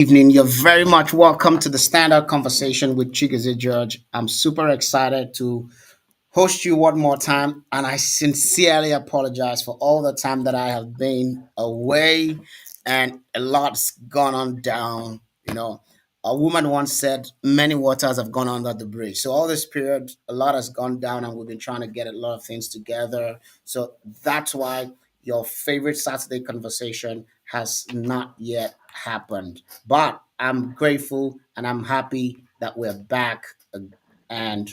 Evening. You're very much welcome to the StandOut conversation with Chigozie George. I'm super excited to host you one more time, and I sincerely apologize for all the time that I have been away, and a lot's gone on down. A woman once said, "Many waters have gone under the bridge." So all this period, a lot has gone down, and we've been trying to get a lot of things together. So that's why your favorite Saturday conversation has not yet happened. But I'm grateful and I'm happy that we're back and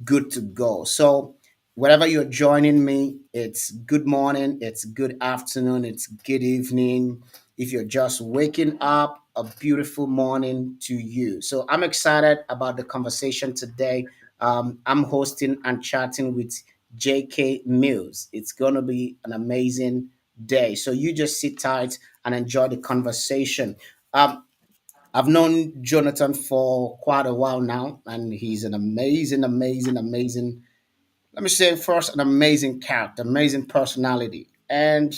good to go. So, wherever you're joining me, it's good morning, it's good afternoon, it's good evening. If you're just waking up, a beautiful morning to you. So, I'm excited about the conversation today. I'm hosting and chatting with JK Mills. It's going to be an amazing day. So, you just sit tight and enjoy the conversation. Um, I've known Jonathan for quite a while now, and he's an amazing. Let me say first, an amazing character, amazing personality, and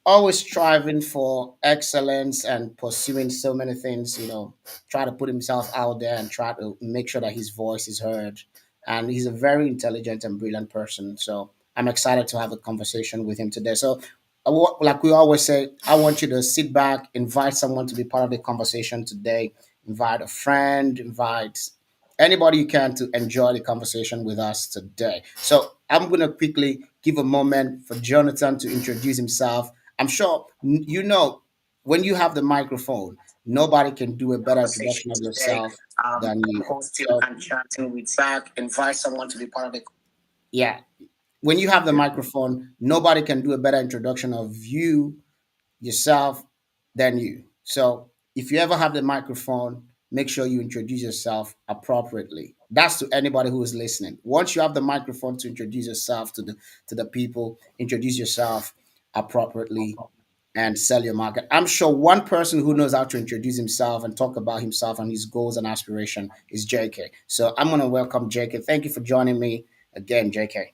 always striving for excellence and pursuing so many things. Try to put himself out there and try to make sure that his voice is heard. And he's a very intelligent and brilliant person. So I'm excited to have a conversation with him today. So like we always say, I want you to sit back, invite someone to be part of the conversation today, invite a friend, invite anybody you can to enjoy the conversation with us today. So I'm going to quickly give a moment for Jonathan to introduce himself. I'm sure when you have the microphone, nobody can do a better Conversation introduction of today. yourself than I'm you. hosting So and chatting with back. Invite someone to be part of the. yeah, when you have the Yeah. microphone, nobody can do a better introduction of yourself than you. So if you ever have the microphone, make sure you introduce yourself appropriately. That's to anybody who is listening. Once you have the microphone to introduce yourself to the people, introduce yourself appropriately and sell your market. I'm sure one person who knows how to introduce himself and talk about himself and his goals and aspiration is JK. So I'm going to welcome JK. Thank you for joining me again, JK.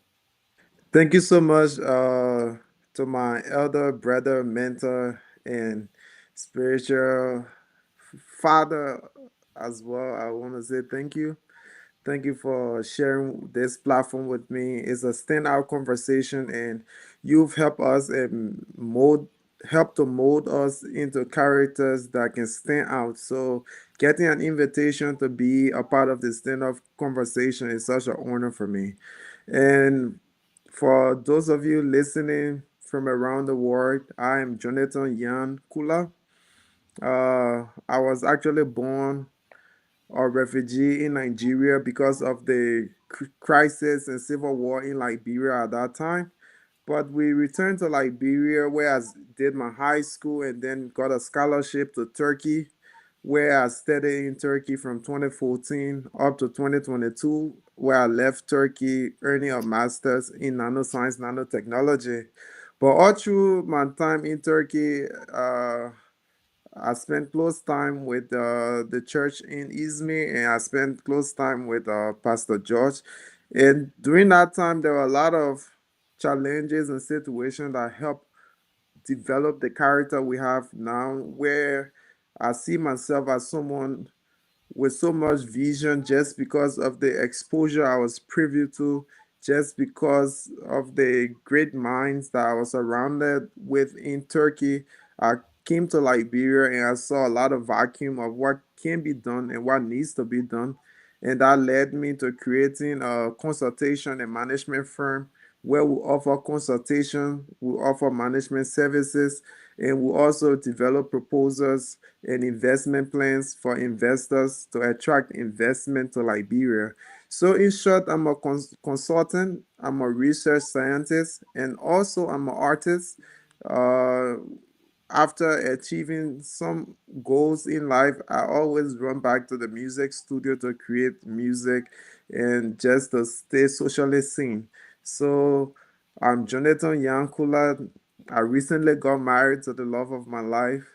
Thank you so much to my elder brother, mentor, and spiritual father as well. I want to say thank you. Thank you for sharing this platform with me. It's a standout conversation, and you've helped us and help to mold us into characters that can stand out. So, getting an invitation to be a part of this standout conversation is such an honor for me. And for those of you listening from around the world, I am Jonathan Yan Kula. I was actually born a refugee in Nigeria because of the crisis and civil war in Liberia at that time. But we returned to Liberia where I did my high school and then got a scholarship to Turkey, where I studied in Turkey from 2014 up to 2022, where I left Turkey earning a master's in nanoscience, nanotechnology. But all through my time in Turkey, I spent close time with the church in Izmir, and I spent close time with Pastor George. And during that time, there were a lot of challenges and situations that helped develop the character we have now, where I see myself as someone with so much vision just because of the exposure I was privy to, just because of the great minds that I was surrounded with in Turkey. I came to Liberia and I saw a lot of vacuum of what can be done and what needs to be done. And that led me to creating a consultation and management firm where we offer consultation, we offer management services, and we also develop proposals and investment plans for investors to attract investment to Liberia. So, in short, I'm a consultant, I'm a research scientist, and also I'm an artist. Uh, After achieving some goals in life, I always run back to the music studio to create music and just to stay socially seen. So, I'm Jonathan Yankula. I recently got married to the love of my life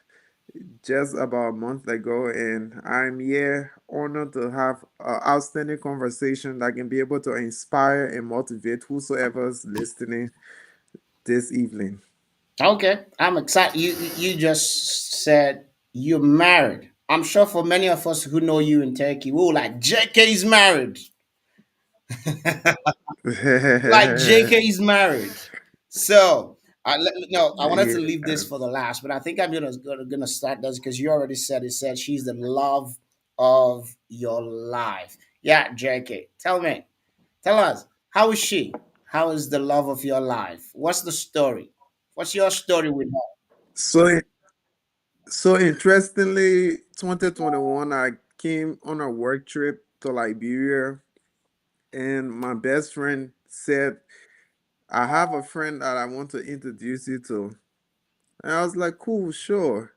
just about a month ago, and I'm here honored to have an outstanding conversation that can be able to inspire and motivate whosoever's listening this evening. Okay, I'm excited. You just said you're married. I'm sure for many of us who know you in Turkey, we were like, JK is married. Like JK is married. So no, I wanted to leave this for the Yes. last, but I think I'm gonna start this because you already said it. Said she's the love of your life. Yeah, JK, tell us, how is she? How is the love of your life? What's the story? What's your story with her? So so interestingly, 2021 I came on a work trip to Liberia, and my best friend said, I have a friend that I want to introduce you to. And I was like, cool, sure.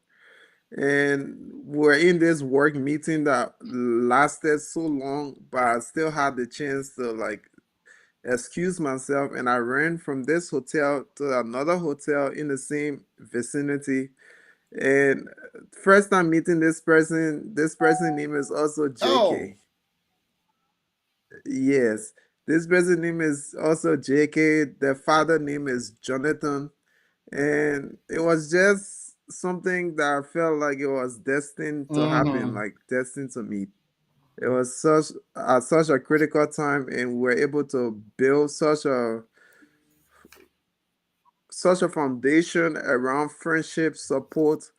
And we're in this work meeting that lasted so long, but I still had the chance to like excuse myself, and I ran from this hotel to another hotel in the same vicinity. And first time meeting this person name is also Oh, JK. Yes, this person name is also JK. The father name is Jonathan, and it was just something that I felt like it was destined to happen, mm-hmm. like destined to meet. It was such at such a critical time, and we were able to build such a foundation around friendship, support,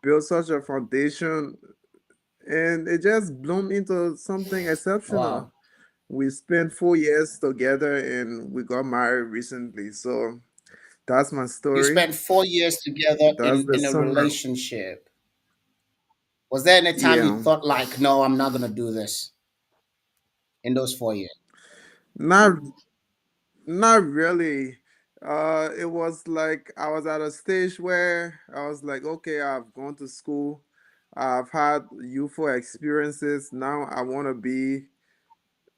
build such a foundation, and it just bloomed into something exceptional. Wow. We spent 4 years together, and we got married recently. So that's my You story. spent 4 years together That's the in a summary. relationship. Was there any time you Yeah, thought like, no, I'm not gonna do this in those 4 years? not not really. It was like I was at a stage where I was like, okay, I've gone to school, I've had youthful experiences. Now I want to be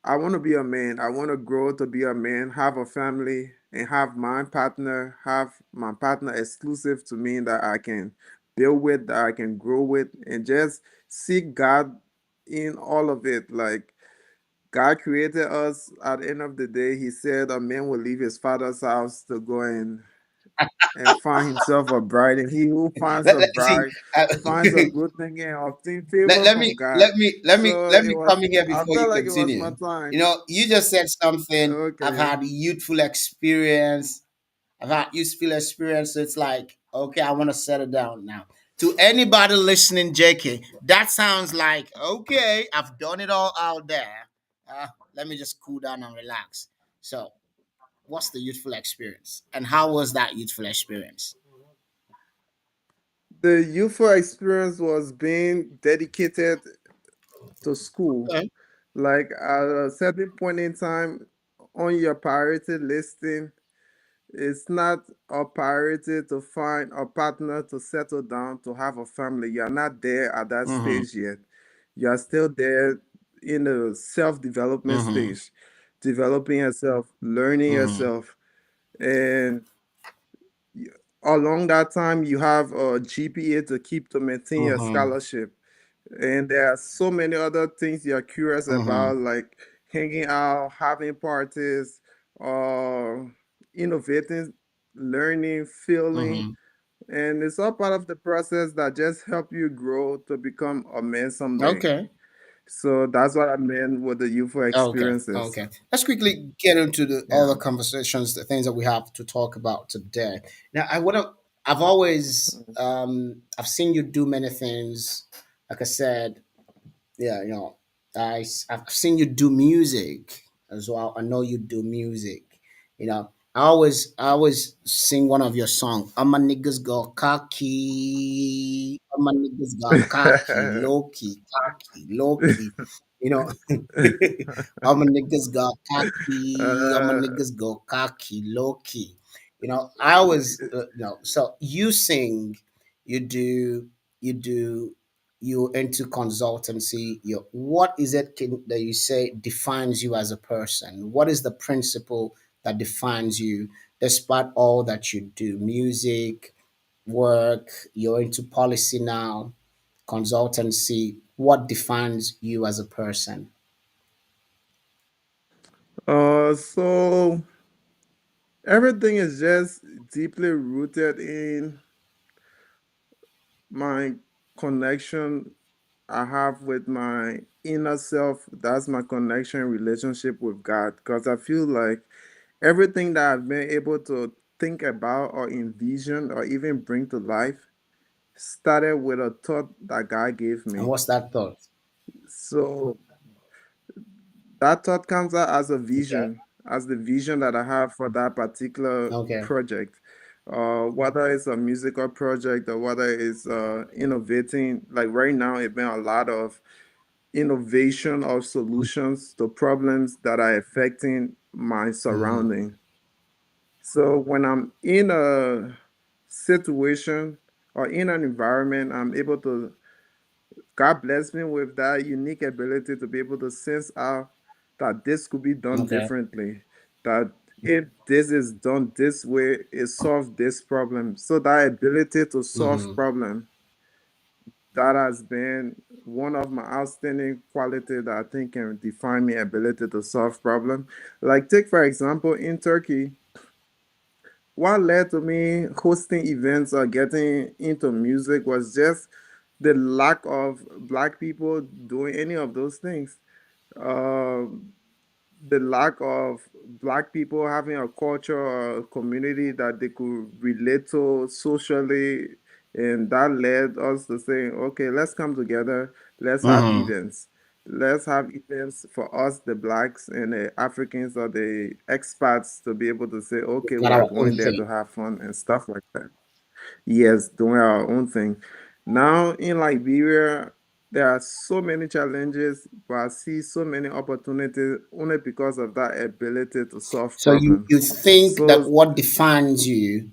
a man. I want to grow to be a man, have a family, and have my partner exclusive to me that I can build with, that I can grow with, and just seek God in all of it. Like, God created us. At the end of the day, He said a man will leave his father's house to go and find himself a bride, and he who finds a See, bride finds a good thing and obtain let, favor let from me God. let me let me So let it me was. come in here I before you felt like it was my continue. time. You know, you just said something. I've Okay. had youthful experience. I've had useful experience. So it's like, okay, I want to settle down now. To anybody listening, JK, that sounds like, okay, I've done it all out there. Let me just cool down and relax. So, what's the youthful experience, and how was that youthful experience? The youthful experience was being dedicated to school. Okay. Like at a certain point in time on your priority listing, it's not a priority to find a partner to settle down to have a family. You're not there at that Mm-hmm. stage yet. You're still there in the self development Mm-hmm. stage, developing yourself, learning Mm-hmm. yourself. And along that time, you have a GPA to keep to maintain your Mm-hmm. scholarship. And there are so many other things you're curious Mm-hmm. about, like hanging out, having parties, uh, innovating, learning, feeling. Mm-hmm. And it's all part of the process that just help you grow to become a man someday. Okay. So that's what I meant with the youthful Okay. experiences. Okay. Let's quickly get into the Yeah. other conversations, the things that we have to talk about today. Now, I want to. I've always, I've seen you do many things. Like I said, yeah, I've seen you do music as well. I know you do music. I always sing one of your songs. All my niggas got cocky. All my niggas got cocky, low key, cocky, low key. You know, all my niggas got cocky. All my uh, niggas got cocky, low key. I always, So you sing, you do, you do you into consultancy. What is it that you say defines you as a person? What is the principle that defines you despite all that you do? Music, work, you're into policy now, consultancy. What defines you as a person? so everything is just deeply rooted in my connection I have with my inner self. That's my connection relationship with God. Because I feel like everything that I've been able to think about or envision or even bring to life started with a thought that God gave And me. what's that thought? So that thought comes out as a Okay. vision, as the vision that I have for that particular Okay. project. Whether it's a musical project or whether it's innovating, like right now, it's been a lot of innovation of solutions to problems that are affecting my Mm-hmm. surrounding. So when I'm in a situation or in an environment, I'm able to, God bless me with that unique ability to be able to sense out that this could be done Okay. differently. That if this is done this way, it solves this problem. So that ability to solve Mm-hmm. problem, that has been one of my outstanding qualities that I think can define my ability to solve problem. Like take for example in Turkey, what led to me hosting events or getting into music was just the lack of black people doing any of those things. Um, the lack of black people having a culture or a community that they could relate to socially, and that led us to say, okay, let's come together, let's have Mm-hmm. events. Let's have events for us, the blacks and the Africans or the expats, to be able to say, okay, Got we are our own going there thing. to have fun and stuff like that. Yes, doing our own thing. Now in Liberia, there are so many challenges, but I see so many opportunities only because of that ability to solve So problem. you think that So what defines you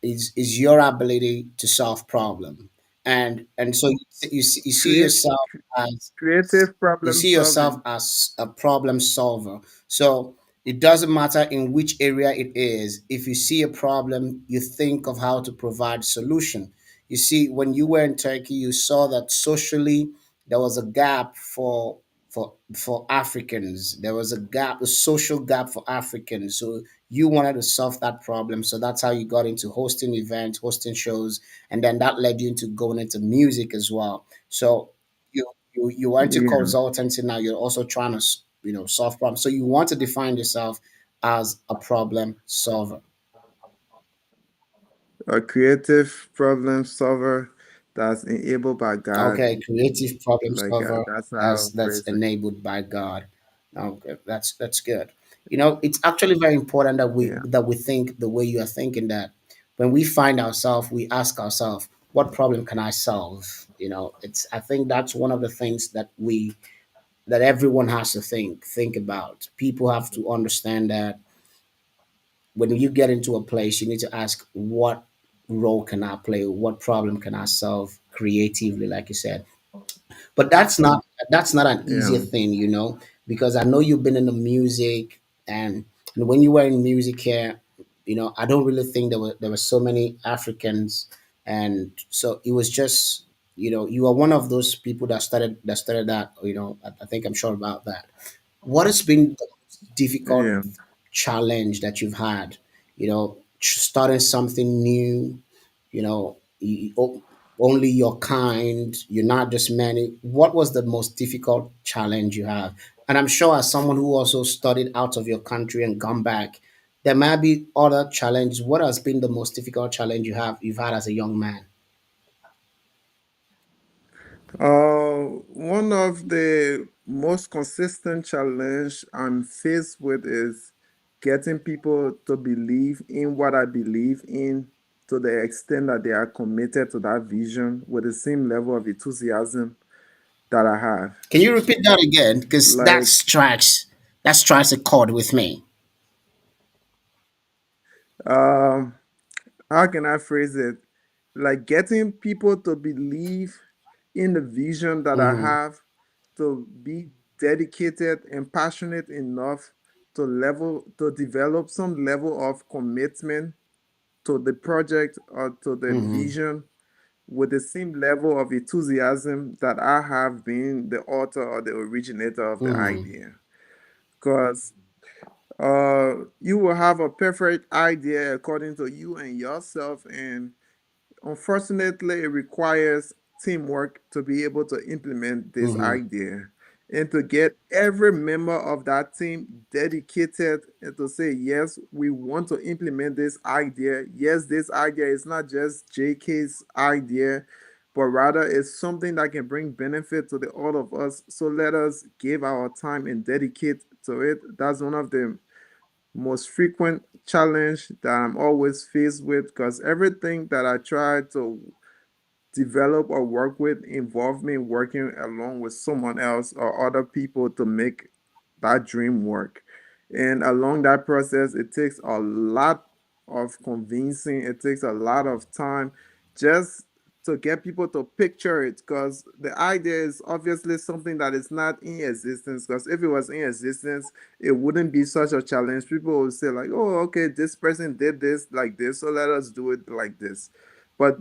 is your ability to solve problem, and so you see create yourself as creative you problem see yourself solving. as a problem solver. So it doesn't matter in which area it is. If you see a problem, you think of how to provide solution. You see, when you were in Turkey, you saw that socially there was a gap for Africans. There was a gap, a social gap for Africans. So you wanted to solve that problem. So that's how you got into hosting events, hosting shows, and then that led you into going into music as well. So you went to Yeah, consultancy. Now you're also trying to solve problems. So you want to define yourself as a problem solver. a creative problem solver that's enabled by God. Okay, creative problem Like solver that's how I that's phrase it. enabled by God. Okay, that's good. It's actually very important that Yeah. we think the way you are thinking, that when we find ourselves, we ask ourselves, what problem can I solve? It's I think that's one of the things that everyone has to think about. People have to understand that when you get into a place, you need to ask, what role can I play? What problem can I solve creatively, like you said? But that's not an easy Yeah. thing, because I know you've been in the music, and when you were in music here, I don't really think there were so many Africans, and so it was just, you are one of those people that started that. I think I'm sure about that. What has been the most difficult Yeah. challenge that you've had? Starting something new. Only your kind. You're not just many. What was the most difficult challenge you have? And I'm sure, as someone who also studied out of your country and gone back, there might be other challenges. What has been the most difficult challenge you've had as a young man? One of the most consistent challenge I'm faced with is getting people to believe in what I believe in to the extent that they are committed to that vision with the same level of enthusiasm that I have. Can you repeat that again? Because that Like, strikes a chord with me. um, how can I phrase it? Like getting people to believe in the vision that I Mm-hmm. have, to be dedicated and passionate enough to develop some level of commitment to the project or to the Mm-hmm. vision with the same level of enthusiasm that I have been the author or the originator of the Mm-hmm. idea. Because you will have a perfect idea according to you and yourself, and unfortunately, it requires teamwork to be able to implement this Mm-hmm. idea, and to get every member of that team dedicated and to say, yes, we want to implement this idea. Yes, this idea is not just JK's idea, but rather it's something that can bring benefit to the all of us. So let us give our time and dedicate to it. That's one of the most frequent challenge that I'm always faced with, because everything that I try to develop or work with involve me working along with someone else or other people to make that dream work. And along that process, it takes a lot of convincing, it takes a lot of time just to get people to picture it, because the idea is obviously something that is not in existence, because if it was in existence it wouldn't be such a challenge. People would say like, oh, okay, this person did this like this, so let us do it like this. But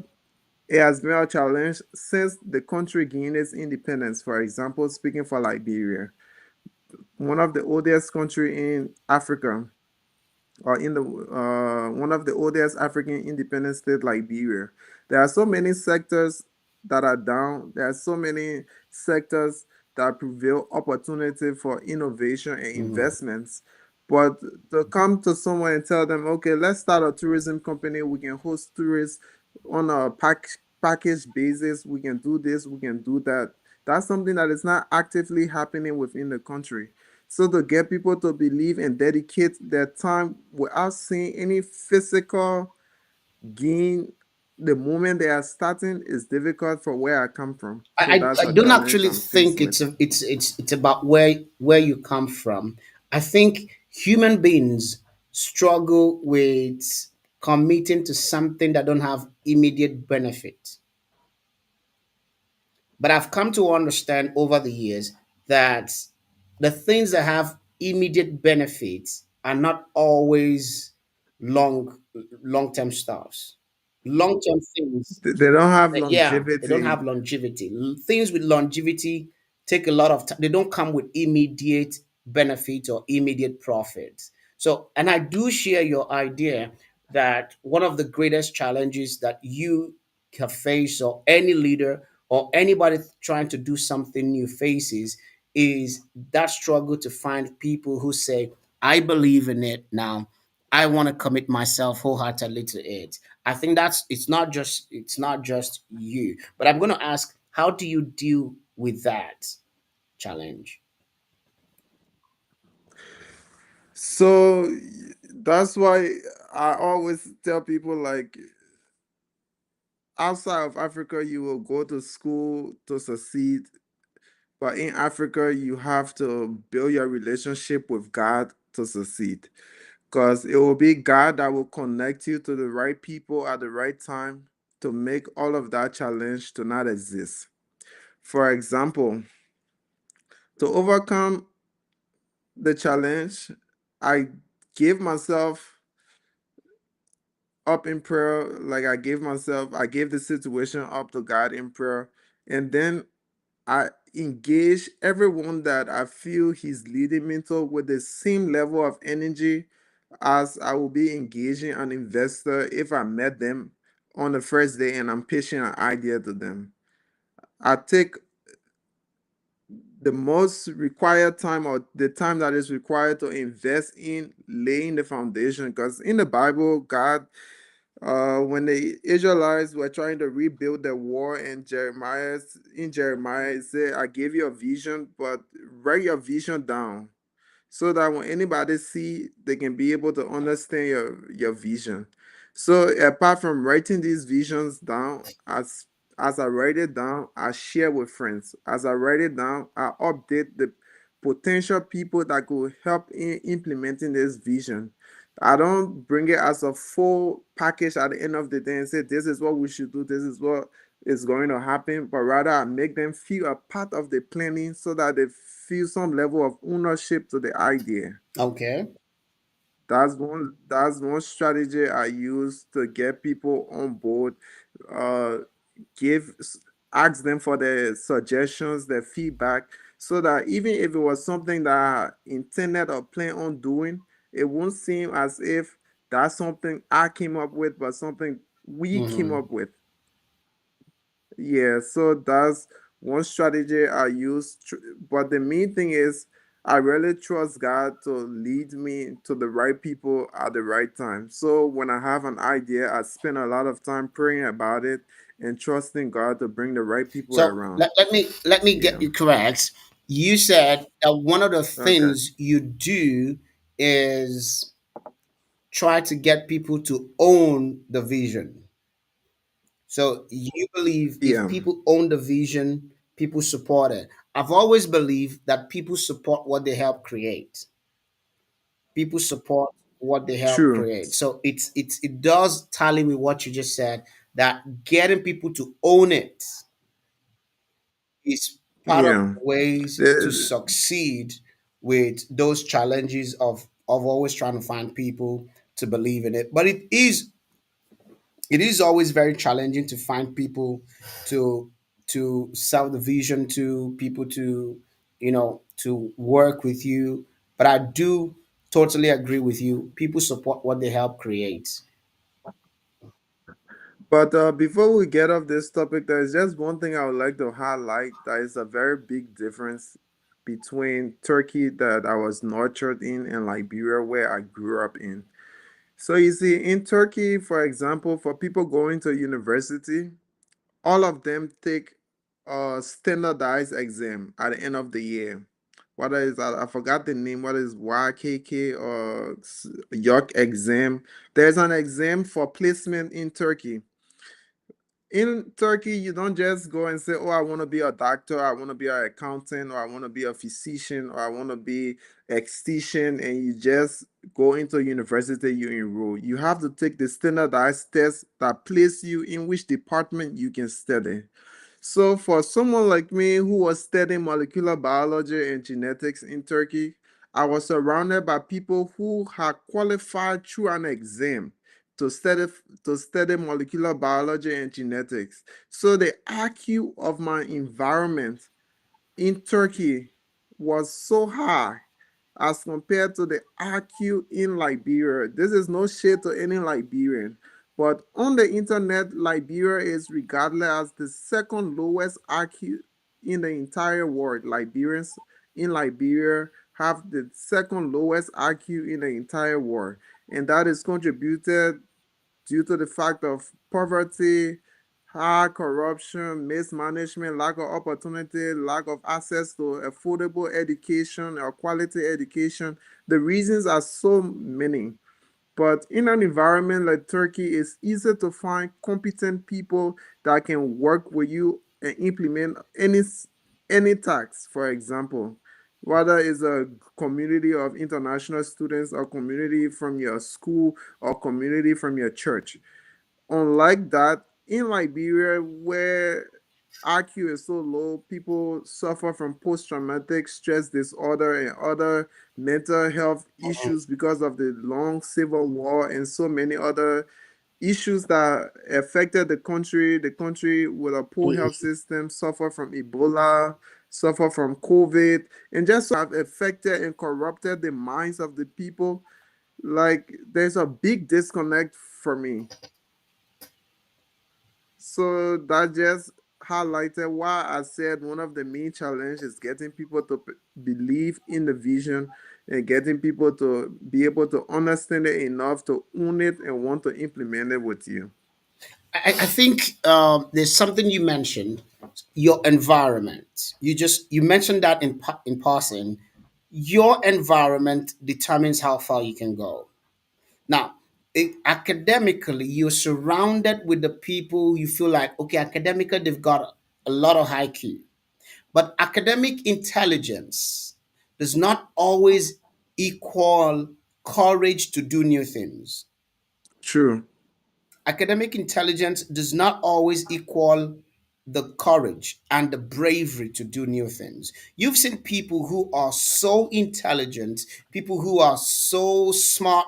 it has been a challenge since the country gained its independence. For example, speaking for Liberia, one of the oldest country in Africa, or in the one of the oldest African independent state, Liberia. There are so many sectors that are down. There are so many sectors that prevail opportunity for innovation and Mm-hmm. investments. But to come to someone and tell them, okay, let's start a tourism company. We can host tourists on a package basis. We can do this. We can do that. That's something that is not actively happening within the country. So to get people to believe and dedicate their time without seeing any physical gain the moment they are starting is difficult for where I come from. So that's I a don't challenge actually I'm faced think with. it's about where you come from. I think human beings struggle with committing to something that don't have immediate benefit. But I've come to understand over the years that the things that have immediate benefits are not always long long term stuffs. Long term things, They don't have yeah, they don't longevity. have longevity. Things with longevity take a lot of time. They don't come with immediate benefit or immediate profit. So, and I do share your idea that one of the greatest challenges that you have faced, or any leader or anybody trying to do something new faces, is that struggle to find people who say, I believe in it now. I want to commit myself wholeheartedly to it. I think that's it's not just you. But I'm going to ask, how do you deal with that challenge? So that's why I always tell people like, outside of Africa you will go to school to succeed, but in Africa you have to build your relationship with God to succeed, because it will be God that will connect you to the right people at the right time to make all of that challenge to not exist. For example, to overcome the challenge, I gave myself up in prayer. Like I gave the situation up to God in prayer. And then I engage everyone that I feel He's leading me to with the same level of energy as I will be engaging an investor if I met them on the first day and I'm pitching an idea to them. I take the most required time, or the time that is required to invest in laying the foundation, because in the Bible, God, when the Israelites were trying to rebuild the wall, and Jeremiah it said, I gave you a vision, but write your vision down so that when anybody see, they can be able to understand your vision. So apart from writing these visions down, as I write it down, I share with friends. As I write it down, I update the potential people that could help in implementing this vision. I don't bring it as a full package at the end of the day and say, this is what we should do, this is what is going to happen, but rather I make them feel a part of the planning so that they feel some level of ownership to the idea. Okay. That's one strategy I use to get people on board. Uh, give Ask them for their suggestions, their feedback, so that even if it was something that I intended or plan on doing, it won't seem as if that's something I came up with, but something we came Hmm. up with. Yeah, so that's one strategy I use. But the main thing is, I really trust God to lead me to the right people at the right time. So when I have an idea, I spend a lot of time praying about it and trusting God to bring the right people So around. let me get Yeah. you correct. You said that one of the Okay. things you do is try to get people to own the vision. So you believe if Yeah. people own the vision, people support it. I've always believed that people support what they help create. People support what they help True. create. So it does tally with what you just said, that getting people to own it is part of Yeah. the ways to The- succeed with those challenges of always trying to find people to believe in it. But it is always very challenging to find people to sell the vision to, people to to work with you. But I do totally agree with you. People support what they help create. But before we get off this topic, there is just one thing I would like to highlight that is a very big difference between Turkey that I was nurtured in and Liberia where I grew up in. So you see, in Turkey, for example, for people going to university, all of them take a standardized exam at the end of the year. What is I forgot the name? What is YKK or York exam? There's an exam for placement in Turkey. In Turkey, you don't just go and say, "Oh, I want to be a doctor, I want to be an accountant, or I want to be a physician, or I want to be esthetician," and you just go into university, you enroll. You have to take the standardized test that place you in which department you can study. So, for someone like me who was studying molecular biology and genetics in Turkey, I was surrounded by people who had qualified through an exam to study to study molecular biology and genetics. So the IQ of my environment in Turkey was so high as compared to the IQ in Liberia. This is no shade to any Liberian, but on the internet, Liberia is regarded as the second lowest IQ in the entire world. Liberians in Liberia have the second lowest IQ in the entire world, and that is contributed due to the fact of poverty, high corruption, mismanagement, lack of opportunity, lack of access to affordable education or quality education. The reasons are so many. But in an environment like Turkey, it's easy to find competent people that can work with you and implement any tax, for example. Whether it's a community of international students or community from your school or community from your church. Unlike that, in Liberia, where IQ is so low, people suffer from post traumatic stress disorder and other mental health issues because of the long civil war and so many other issues that affected the country. The country with a poor health system suffer from Ebola, suffer from COVID, and just have affected and corrupted the minds of the people. Like there's a big disconnect for me. So that just highlighted why I said one of the main challenges is getting people to believe in the vision and getting people to be able to understand it enough to own it and want to implement it with you. I think there's something you mentioned, your environment. You mentioned that in passing. Your environment determines how far you can go. Now, academically, you're surrounded with the people you feel like, okay, academically, they've got a lot of IQ. But academic intelligence does not always equal courage to do new things. True. Academic intelligence does not always equal the courage and the bravery to do new things. You've seen people who are so intelligent, people who are so smart,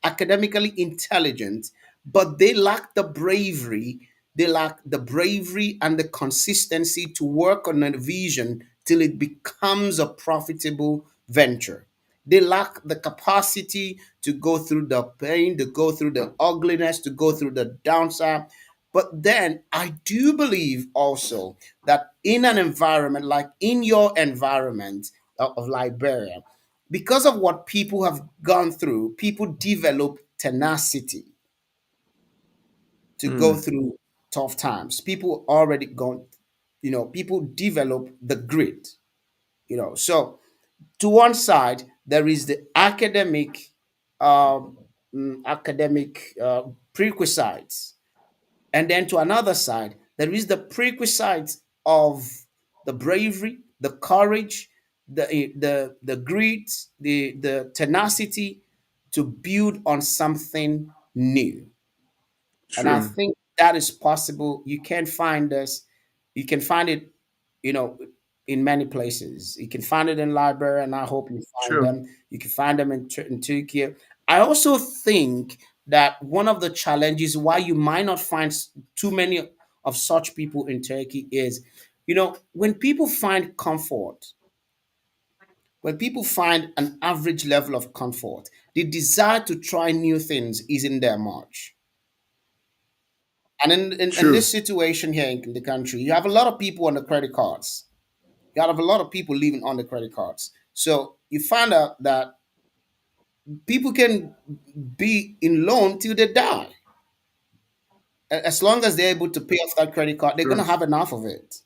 academically intelligent, but they lack the bravery. They lack the bravery and the consistency to work on a vision till it becomes a profitable venture. They lack the capacity to go through the pain, to go through the ugliness, to go through the downside. But then I do believe also that in an environment like in your environment of Liberia, because of what people have gone through, people develop tenacity to go Mm, through tough times. People already gone, people develop the grit, So to one side, there is the um, academic prerequisites, and then to another side, there is the prerequisites of the bravery, the courage, the grit, the tenacity to build on something new. And I true, think that is possible. You can find this, you can find it, you know, in many places. You can find it in Liberia, and I hope you find true, them. You can find them in Turkey. I also think that one of the challenges why you might not find too many of such people in Turkey is, when people find comfort, when people find an average level of comfort, the desire to try new things isn't there much. And in true, this situation here in the country, you have a lot of people on the credit cards. You have a lot of people living on the credit cards. So you find out that people can be in loan till they die. As long as they're able to pay off that credit card, they're going to true, have enough of it.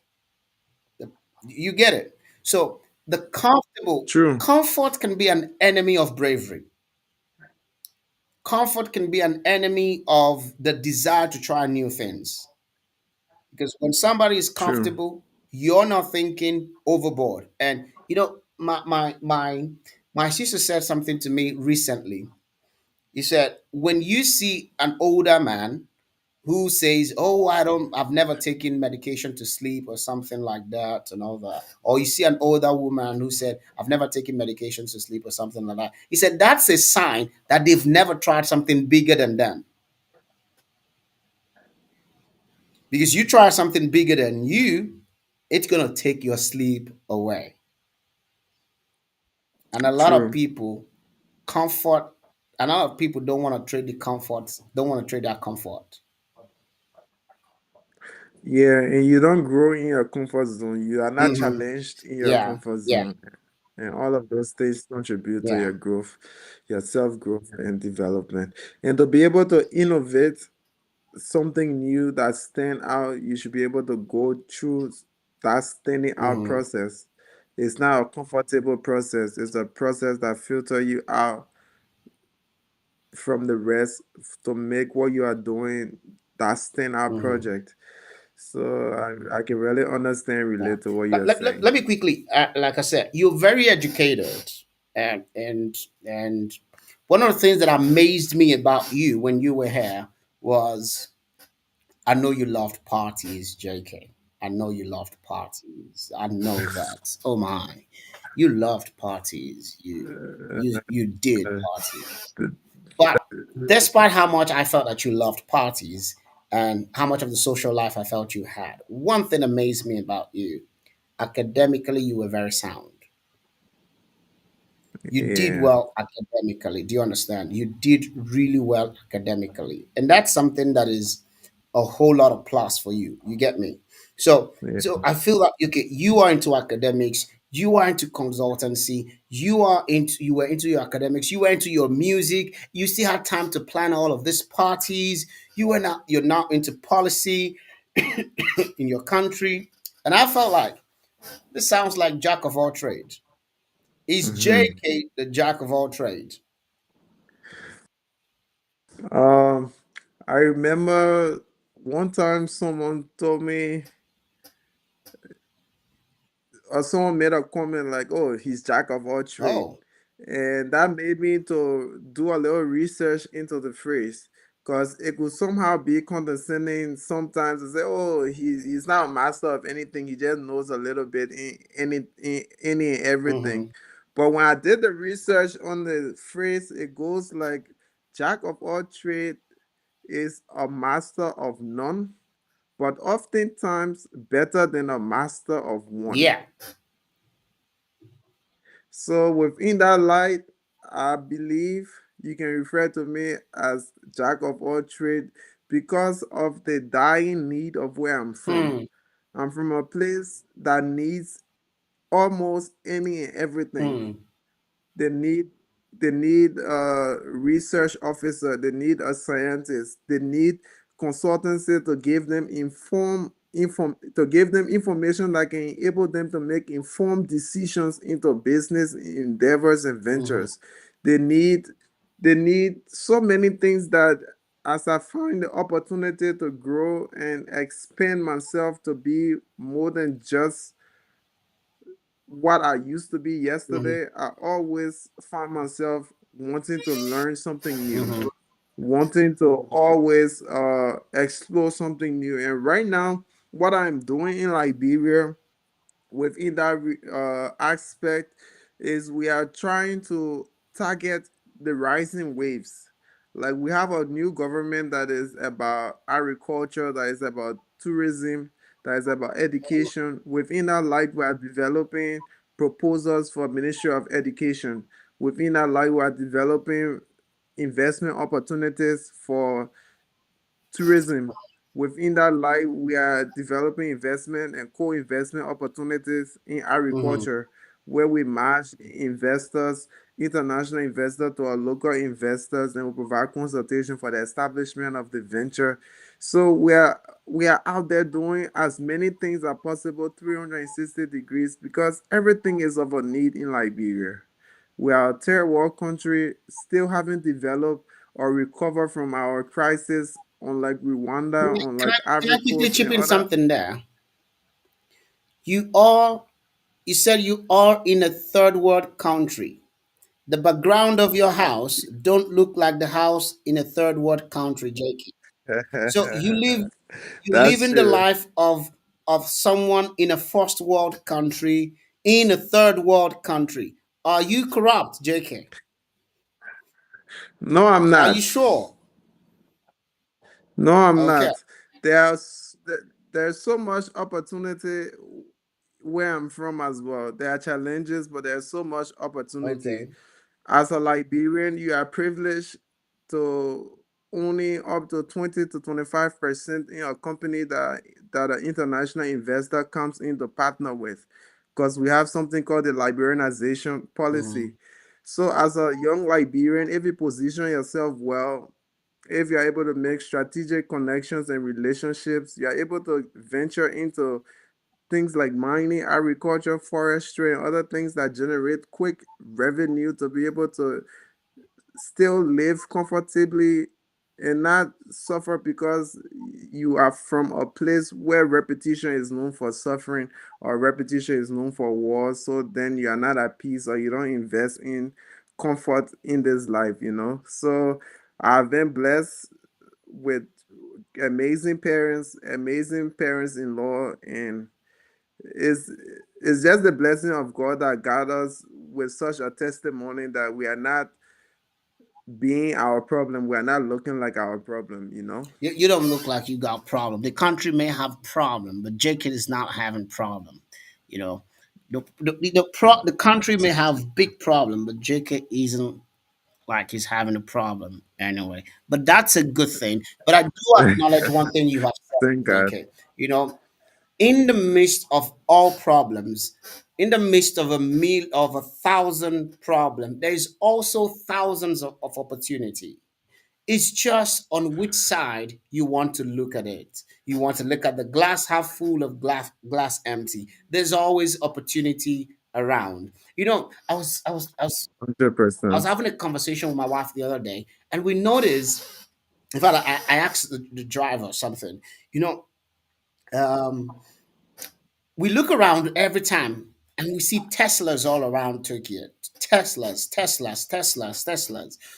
You get it? So the comfortable true, comfort can be an enemy of bravery. Comfort can be an enemy of the desire to try new things. Because when somebody is true. comfortable, you're not thinking overboard. And my sister said something to me recently. He said, when you see an older man who says, "Oh, I've never taken medication to sleep," or something like that, and all that, or you see an older woman who said, "I've never taken medications to sleep," or something like that, he said that's a sign that they've never tried something bigger than them. Because you try something bigger than you, it's gonna take your sleep away. And a lot of True. people comfort, a lot of people don't want to trade the comforts, don't want to trade that comfort. Yeah, and you don't grow in your comfort zone. You are not Hmm. challenged in your Yeah, comfort yeah, zone. And all of those things contribute to yeah. your growth, your self growth and development. And to be able to innovate something new that stand out, you should be able to go through that standing out Hmm. process. It's not a comfortable process. It's a process that filter you out from the rest to make what you are doing that stand out Hmm. project. So I can really understand, Yeah. relate to what Let, you're let, let, saying. let me quickly, like I said, you're very educated, and one of the things that amazed me about you when you were here was I know you loved parties, JK. I know you loved parties. I know that. Oh my, you loved parties. You did Uh, parties. But despite how much I felt that you loved parties and how much of the social life I felt you had, one thing amazed me about you. Academically, you were very sound. You did yeah, well academically. Do you understand? You did really well academically. And that's something that is a whole lot of plus for you. You get me? So yeah, I feel that okay, you are into academics, you are into consultancy, you were into your academics, you were into your music, you still had time to plan all of these parties, you're now into policy in your country. And I felt like this sounds like jack of all trades. Is hmm. JK the jack of all trades? Um, I remember one time someone told me, or someone made a comment like, "Oh, he's jack of all trade," Oh. and that made me to do a little research into the phrase because it could somehow be condescending sometimes to say, "Oh, he's not a master of anything; he just knows a little bit in any and everything." Hmm. But when I did the research on the phrase, it goes like, "Jack of all trade is a master of none." But oftentimes better than a master of one. Yeah. So within that light, I believe you can refer to me as jack of all trade, because of the dying need of where I'm from. Hmm. I'm from a place that needs almost any and everything. Hmm. They need they need a research officer, they need a scientist, they need consultancy to give them to give them information that can enable them to make informed decisions into business endeavors and Hmm. ventures. They need they need so many things that as I find the opportunity to grow and expand myself to be more than just what I used to be Hmm. yesterday, I always find myself wanting to learn something new, Hmm. wanting to always explore something new. And right now, what I'm doing in Liberia within that aspect is we are trying to target the rising waves. Like we have a new government that is about agriculture, that is about tourism, that is about education. Within that light, we are developing proposals for Ministry of Education. Within that light, we are developing investment opportunities for tourism. Within that light, we are developing investment and co-investment opportunities in Hmm. agriculture, where we match investors, international investors to our local investors, and we provide consultation for the establishment of the venture. So we are out there doing as many things as possible, 360 degrees, because everything is of a need in Liberia. We are a third world country, still haven't developed or recovered from our crisis, unlike Rwanda, unlike Can I Ivory quickly Coast, and chip in other. something there? You are, you said you are in a third world country. The background of your house don't look like the house in a third world country, JK. So you live That's in the true. life of someone in a first world country in a third world country. Are you corrupt, JK? No, I'm Are you not. sure? No, I'm Okay. not. There's so much opportunity where I'm from as well. There are challenges, but there's so much opportunity. Okay. As a Liberian, you are privileged to owning up to 20 to 25% in a company that an international investor comes in to partner with, because we have something called the Liberianization Mhm. policy. So, as a young Liberian, if you position yourself well, if you're able to make strategic connections and relationships, you're able to venture into things like mining, agriculture, forestry, and other things that generate quick revenue to be able to still live comfortably and not suffer because you are from a place where repetition is known for suffering or repetition is known for war. So then you are not at peace or you don't invest in comfort in this life. So I've been blessed with amazing parents in law, and it's it's just the blessing of God that got us with such a testimony that we are not being our problem. We are not looking like our problem. You don't look like you got problem. The country may have problem, but JK is not having problem. You know, the country may have big problem, but JK isn't like he's having a problem anyway. But that's a good thing. But I do acknowledge one thing you have Thank said, God. JK. You know, in the midst of all problems, in the midst of a thousand problem, there is also thousands of opportunity. It's just on which side you want to look at it. You want to look at the glass half full of glass empty. There's always opportunity around. I was 100%. having a conversation with my wife the other day, and we noticed. In fact, I asked the driver something. You know, um, we look around every time, and we see Teslas all around Turkey. Teslas.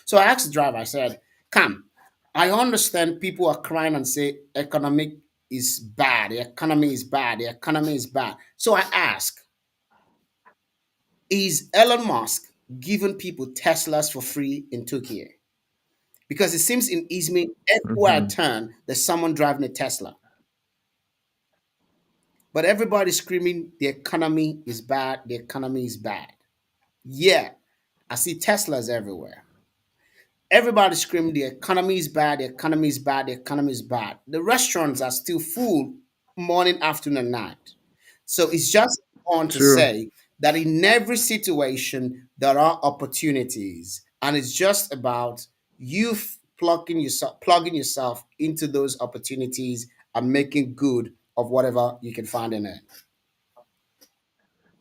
So I asked the driver. I said, "Come, I understand people are crying and say economic is bad. The economy is bad. The economy is bad." So I ask, is Elon Musk giving people Teslas for free in Turkey? Because it seems in Izmir, everywhere I Hmm. turn, there's someone driving a Tesla. But everybody's screaming, the economy is bad, the economy is bad. Yeah, I see Teslas everywhere. Everybody's screaming the economy is bad, the economy is bad, the economy is bad. The restaurants are still full morning, afternoon, and night. So it's just on to True. say that in every situation there are opportunities, and it's just about you plugging yourself into those opportunities and making good of whatever you can find in it.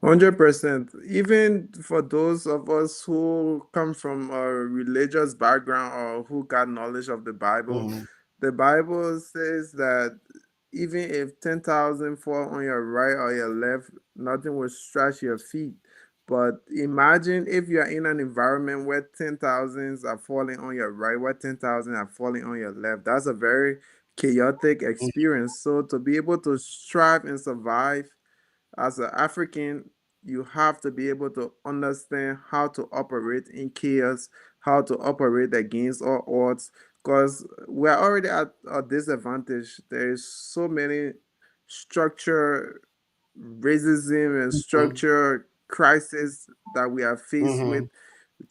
100%. Even for those of us who come from a religious background or who got knowledge of Mhm. the Bible says that even if 10,000 fall on your right or your left, nothing will stretch your feet. But imagine if you're in an environment where 10,000s are falling on your right, where 10,000 are falling on your left. That's a very chaotic experience. So to be able to strive and survive as an African, you have to be able to understand how to operate in chaos, how to operate against all odds, because we're already at a disadvantage. There is so many structure racism and Mhm. structure crisis that we are faced with Mhm.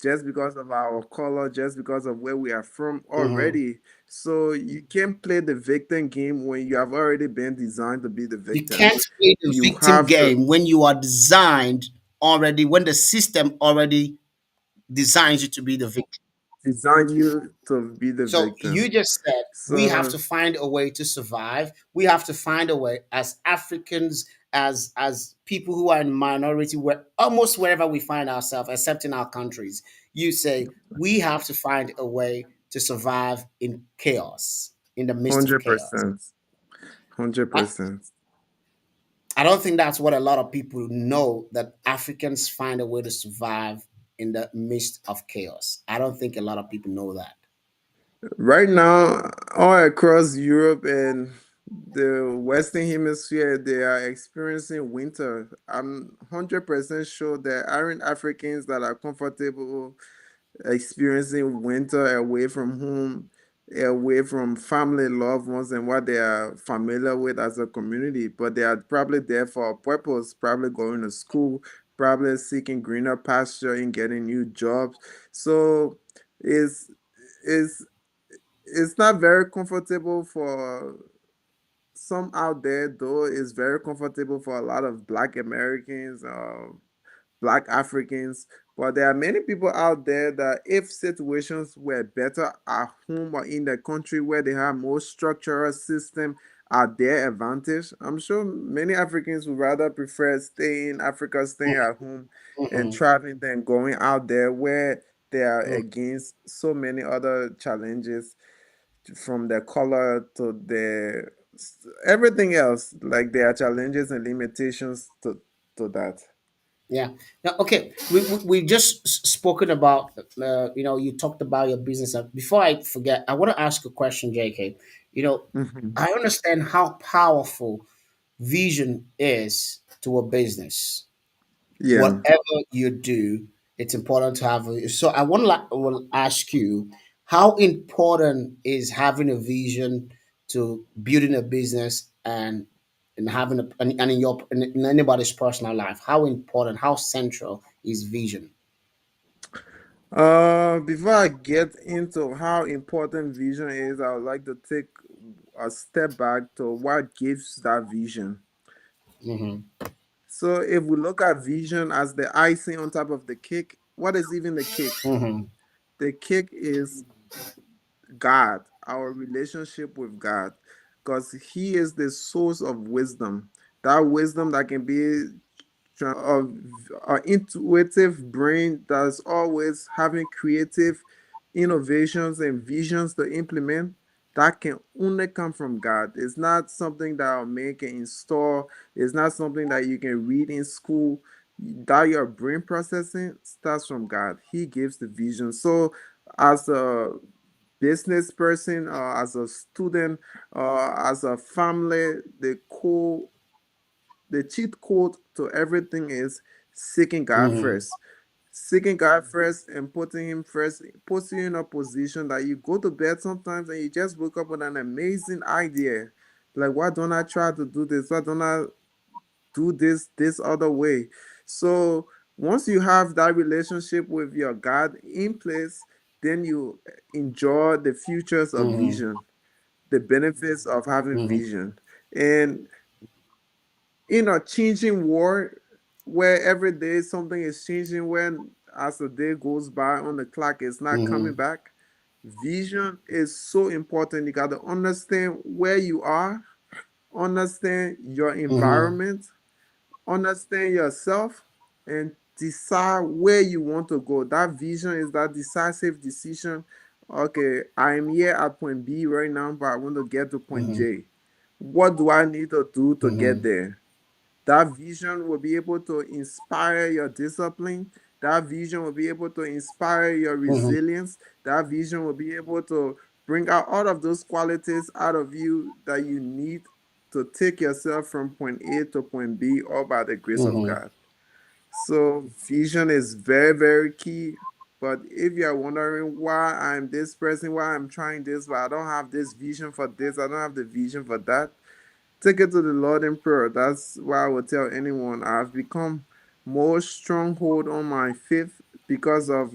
just because of our color, just because of where we are from Mhm. already. So you can't play the victim game when you have already been designed to be the You victim. can't play the You victim have to game when you are designed already, when the system already designs you to be the victim. design you to be the So victim. you just said we have So to find a way to survive. We have to find a way as Africans, as people who are in minority, where almost wherever we find ourselves, except in our countries, you say we have to find a way to survive in chaos, in the midst of chaos. 100%. 100%. I don't think that's what a lot of people know, that Africans find a way to survive in the midst of chaos. I don't think a lot of people know that. Right now, all across Europe and the Western Hemisphere, they are experiencing winter. I'm 100% sure there aren't Africans that are comfortable experiencing winter away from home, away from family, loved ones, and what they are familiar with as a community. But they are probably there for a purpose, probably going to school, probably seeking greener pasture and getting new jobs. So it's it's it's not very comfortable for some out there, though it's very comfortable for a lot of Black Americans, Black Africans. But there are many people out there that if situations were better at home or in the country where they have more structural system at their advantage, I'm sure many Africans would rather prefer staying in Africa, staying at home and Mhm. traveling than going out there where they are Mhm. against so many other challenges from their color to their everything else. Like there are challenges and limitations to that. Yeah. Now, okay. We just spoken about. You talked about your business. Before I forget, I want to ask a question, JK. You know, Mhm. I understand how powerful vision is to a business. Yeah. Whatever you do, it's important to have. So I want to will ask you, how important is having a vision to building a business, and having and in your in anybody's personal life? How important, how central is vision? Before I get into how important vision is, I would like to take a step back to what gives that vision. Hmm. So, if we look at vision as the icing on top of the cake, what is even the cake? Hmm. The cake is God, our relationship with God, because He is the source of wisdom. That wisdom that can be a intuitive brain that's always having creative innovations and visions to implement. That can only come from God. It's not something that our man can install. It's not something that you can read in school. That your brain processing starts from God. He gives the vision. So, as a business person, as a student, as a family, the cheat code to everything is seeking God Hmm. first. Seeking God first and putting Him first puts you in a position that you go to bed sometimes and you just wake up with an amazing idea. Like, why don't I try to do this? Why don't I do this other way? So once you have that relationship with your God in place, then you enjoy the futures of Mm-hmm. vision, the benefits of having Mm-hmm. vision. And in a changing world where every day something is changing, when as the day goes by on the clock it's not coming Mm-hmm. back, vision is so important. You got to understand where you are, understand your Mm-hmm. environment, understand yourself, and decide where you want to go. That vision is that decisive decision. Okay, I'm here at point B right now, but I want to get to point Mm-hmm. J. What do I need to do to get Mm-hmm. there? That vision will be able to inspire your discipline. That vision will be able to inspire your Mm-hmm. resilience. That vision will be able to bring out all of those qualities out of you that you need to take yourself from point A to point B, all by the grace of Mm-hmm. God. So, vision is very, very key. But if you're wondering why I'm this person, why I'm trying this, but I don't have this vision for this, I don't have the vision for that, take it to the Lord in prayer. That's why I would tell anyone I've become more stronghold on my faith because of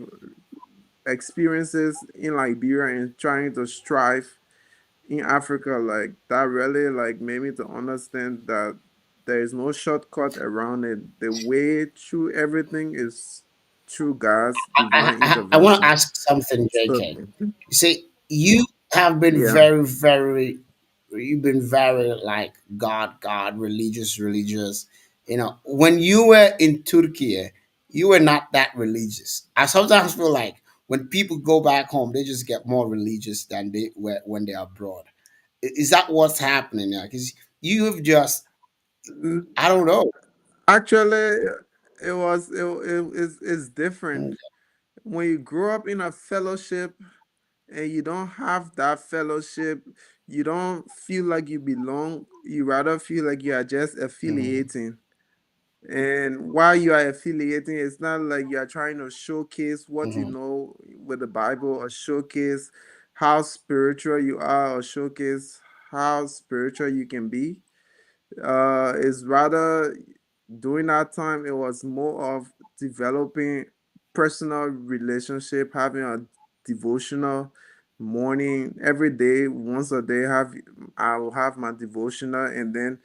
experiences in Liberia and trying to strive in Africa. Like that really like made me to understand that there is no shortcut around it. The way through everything is through God's divine I want to intervention. ask something, So JK. You see, you have been yeah. you've been very like God, religious. You know, when you were in Turkey, you were not that religious. I sometimes feel like when people go back home, they just get more religious than they were when they're abroad. Is that what's happening now? Because you've just, I don't know. Actually, it's different Mm, when you grow up in a fellowship and you don't have that fellowship. You don't feel like you belong. You rather feel like you are just mhm, affiliating. And while you are affiliating, it's not like you are trying to showcase what you mhm, know with the Bible, or showcase how spiritual you are, or showcase how spiritual you can be. Is rather during that time it was more of developing personal relationship, having a devotional morning every day. Once a day, have I will have my devotional, and then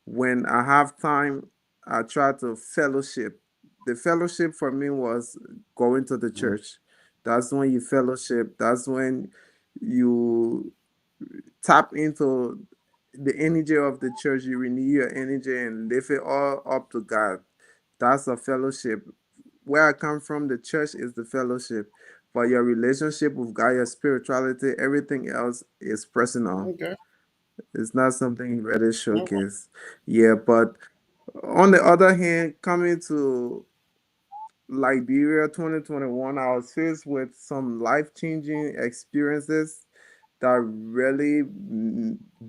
when I have time, I try to fellowship. The fellowship for me was going to the mhm. church. That's when you fellowship. That's when you tap into the energy of the church. You renew your energy and lift it all up to God. That's a fellowship. Where I come from, the church is the fellowship. But your relationship with God, your spirituality, everything else is personal. Okay. It's not something you really Okay. showcase. Yeah, but on the other hand, coming to Liberia 2021, I was faced with some life changing experiences that really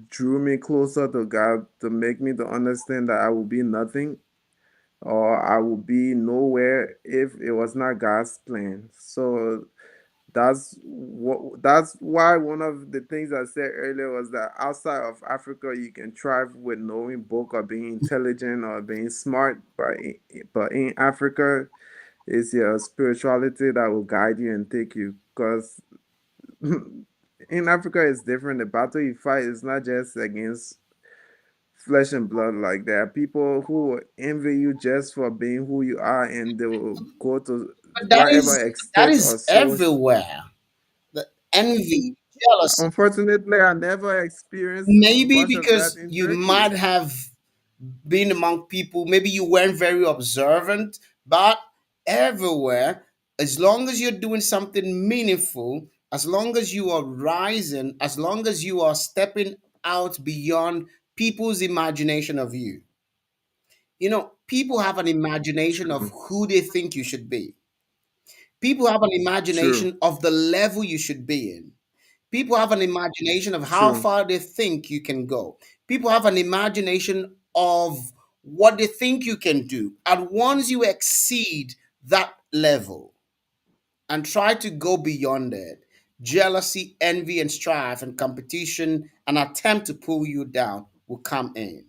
drew me closer to God, to make me to understand that I will be nothing, or I will be nowhere if it was not God's plan. So that's why one of the things I said earlier was that outside of Africa you can thrive with knowing book or being intelligent or being smart, but in Africa it's your spirituality that will guide you and take you, because in Africa it's different. The battle you fight is not just against flesh and blood. Like there are people who will envy you just for being who you are, and they will go to But whatever that extent or is source. everywhere. The envy, jealousy. Unfortunately, I never experienced Maybe much of that because in you Turkey. might have been among people, maybe you weren't very observant, but everywhere, as long as you're doing something meaningful, as long as you are rising, as long as you are stepping out beyond people's imagination of you. You know, people have an imagination of True, who they think you should be. People have an true, imagination of the level you should be in. People have an imagination of how true, far they think you can go. People have an imagination of what they think you can do. And once you exceed that level and try to go beyond it, jealousy, envy, and strife and competition and attempt to pull you down will come in.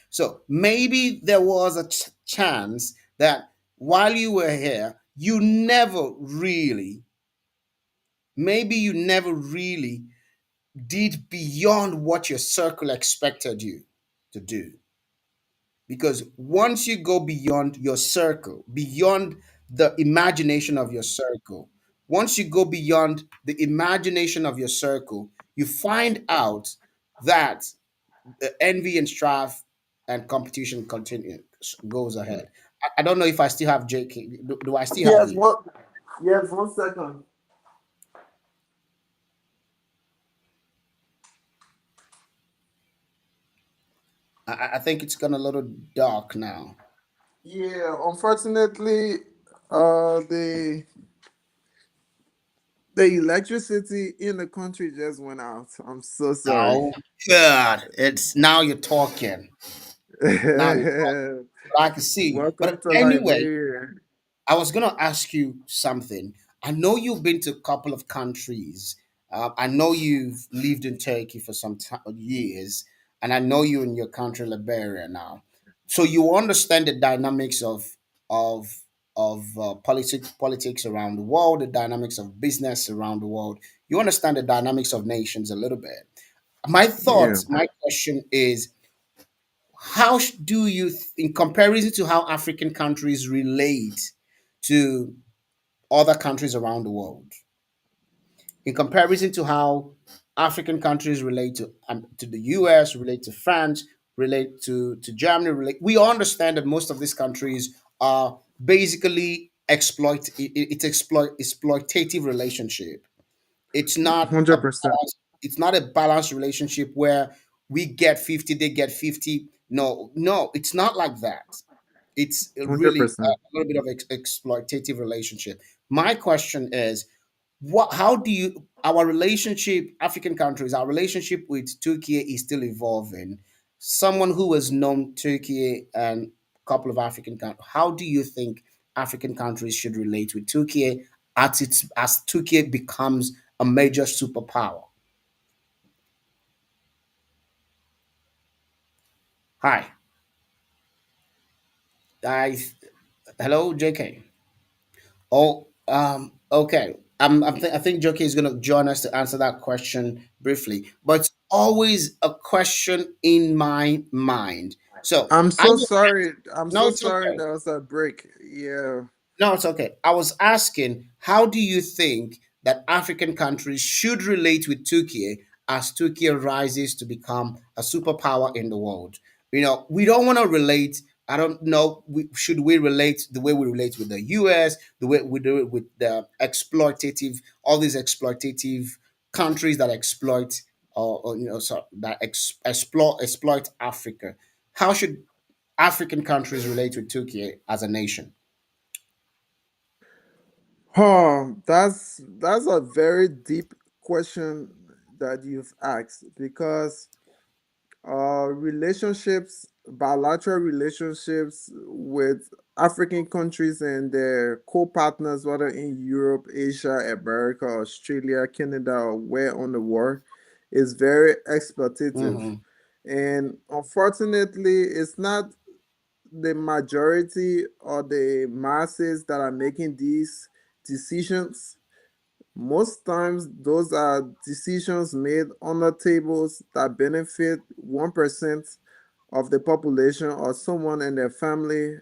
So maybe there was a chance that while you were here, you never really maybe you never really did beyond what your circle expected you to do. Because once you go beyond your circle, beyond the imagination of your circle, once you go beyond the imagination of your circle, you find out that the envy and strife and competition continue goes ahead. I don't know if I still have JK. Do I still have Yes, you? what? Yes, 1 second. I think it's gone a little dark now. Yeah, unfortunately, the electricity in the country just went out. I'm so sorry. Oh, God. It's now you're talking. Now you're talking. I can see. Welcome But to anyway, Liberia. I was going to ask you something. I know you've been to a couple of countries. I know you've lived in Turkey for some years, and I know you're in your country, Liberia, now. So you understand the dynamics of politics around the world, the dynamics of business around the world. You understand the dynamics of nations a little bit. Yeah, My question is, do you, in comparison to how African countries relate to other countries around the world, in comparison to how African countries relate to the US, relate to France, relate to Germany, we understand that most of these countries are basically exploitative relationship. It's not a 100%. it's not a balanced relationship where we get 50, they get 50. No, no, it's not like that. It's really 100%. a little bit of exploitative relationship. My question is, what how do you our relationship, African countries, our relationship with Turkey is still evolving. Someone who has known Turkey and a couple of African countries, how do you think African countries should relate with Turkey as Turkey becomes a major superpower? Hi. I Hello, JK. Okay. I think JK is going to join us to answer that question briefly, but it's always a question in my mind. So I'm I so sorry. I'm no, so it's sorry okay. there was a break. Yeah. No, it's okay. I was asking, how do you think that African countries should relate with Turkey as Turkey rises to become a superpower in the world? We don't want to relate. I don't know. Should we relate the way we relate with the US, the way we do it with the exploitative, all these exploitative countries that exploit that exploit Africa? How should African countries relate with Turkey as a nation? Oh, that's a very deep question that you've asked because relationships, bilateral relationships with African countries and their co-partners, whether in Europe, Asia, America, Australia, Canada, or where on the world, is very exploitative. Hmm. And unfortunately, it's not the majority or the masses that are making these decisions. Most times, those are decisions made on the tables that benefit 1% of the population or someone and their family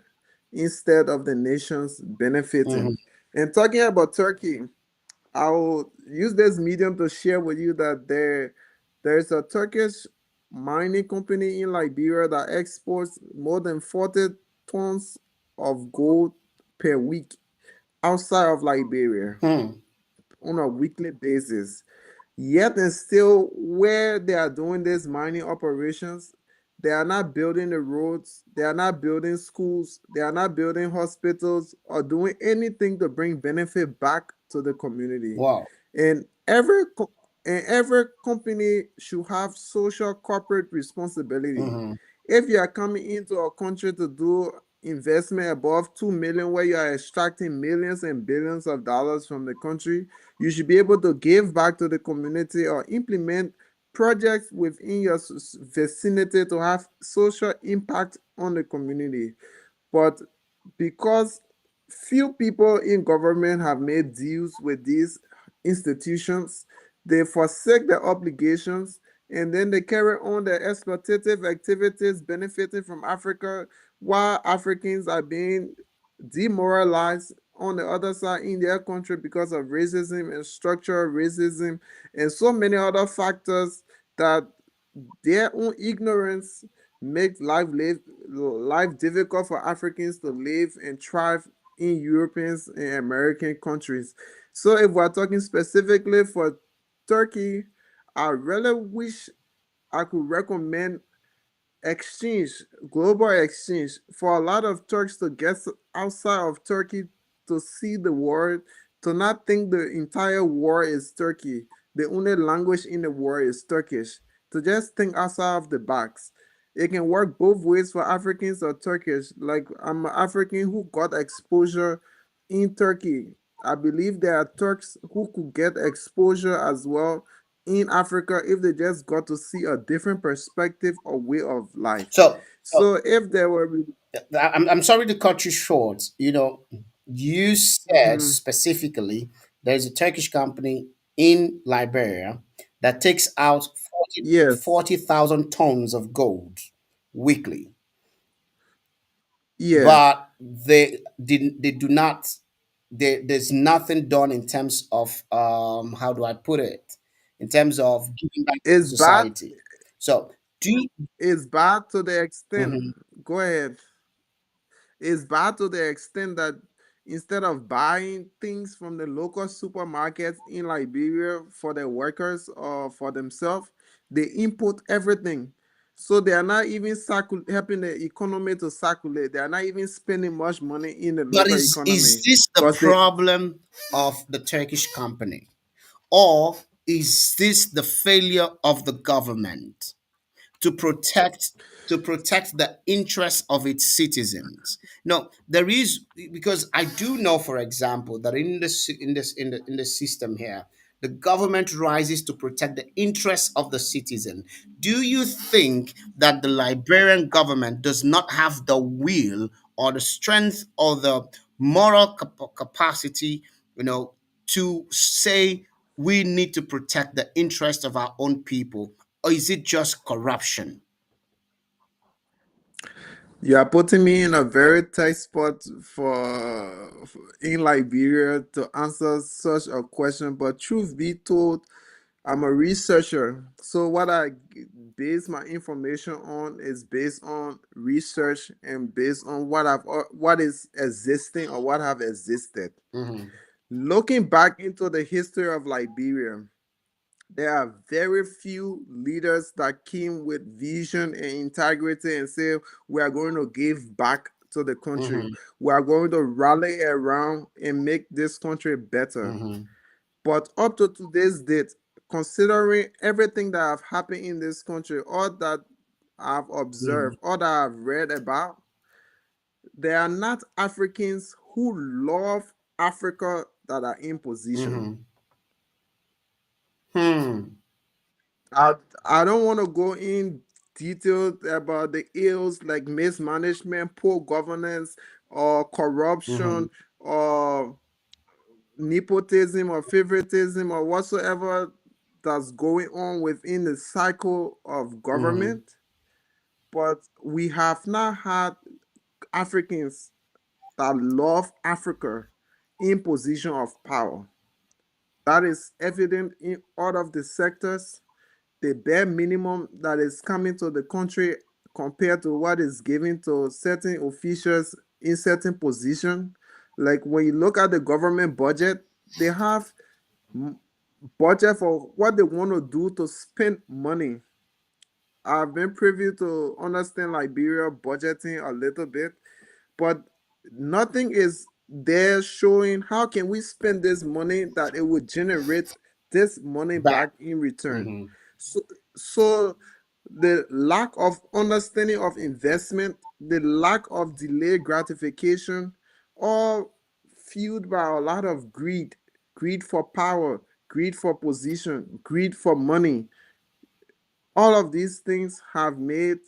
instead of the nations benefiting. Hmm. And talking about Turkey, I'll use this medium to share with you that there's a Turkish mining company in Liberia that exports more than 40 tons of gold per week outside of Liberia Hmm. on a weekly basis. Yet and still, where they are doing these mining operations, they are not building the roads, they are not building schools, they are not building hospitals or doing anything to bring benefit back to the community. Wow. And every company should have social corporate responsibility. Hmm. If you are coming into a country to do investment above 2 million where you are extracting millions and billions of dollars from the country, you should be able to give back to the community or implement projects within your vicinity to have social impact on the community. But because few people in government have made deals with these institutions, they forsake their obligations, and then they carry on their exploitative activities benefiting from Africa while Africans are being demoralized on the other side in their country because of racism and structural racism and so many other factors that their own ignorance makes life difficult for Africans to live and thrive in European and American countries. So if we're talking specifically for Turkey, I really wish I could recommend exchange, global exchange, for a lot of Turks to get outside of Turkey to see the world, to not think the entire world is Turkey. The only language in the world is Turkish. To just think outside of the box. It can work both ways for Africans or Turkish. Like I'm an African who got exposure in Turkey. I believe there are Turks who could get exposure as well in Africa if they just got to see a different perspective or way of life. So, So if there were, I'm sorry to cut you short. You said mhm, specifically there's a Turkish company in Liberia that takes out yes, 40,000 tons of gold weekly, yeah, but they do not, there's nothing done in terms of, how do I put it, in terms of giving back to it's bad. society. So, do you, It's bad to the extent. mhm. Go ahead. It's bad to the extent that instead of buying things from the local supermarkets in Liberia for their workers or for themselves, they import everything. So they are not even helping the economy to circulate. They are not even spending much money in the But local is economy this the because they problem of the Turkish company? Or is this the failure of the government to protect the interests of its citizens? No, there is, because I do know, for example, that in the system here, the government rises to protect the interests of the citizen. Do you think that the Liberian government does not have the will or the strength or the moral capacity, to say we need to protect the interests of our own people? Or is it just corruption? You are putting me in a very tight spot in Liberia to answer such a question. But truth be told, I'm a researcher. So what I base my information on is based on research and based on what is existing or what have existed. Hmm. Looking back into the history of Liberia, there are very few leaders that came with vision and integrity and say, we are going to give back to the country. Hmm. We are going to rally around and make this country better. Hmm. But up to today's date, considering everything that have happened in this country, all that I've Hmm. observed, all that I've read about, there are not Africans who love Africa that are in position. Hmm. Hmm. I I don't want to go in detail about the ills like mismanagement, poor governance, or Hmm. corruption, or nepotism, or favoritism, or whatsoever that's going on within the cycle of Hmm. government. But we have not had Africans that love Africa in position of power. That is evident in all of the sectors. The bare minimum that is coming to the country compared to what is given to certain officials in certain position. Like when you look at the government budget, they have budget for what they want to do to spend money. I've been privy to understand Liberia budgeting a little bit, but nothing is there showing how can we spend this money that it would generate this money Back. back in return. Hmm. So, so the lack of understanding of investment, the lack of delayed gratification, all fueled by a lot of greed, greed for power, greed for position, greed for money. All of these things have made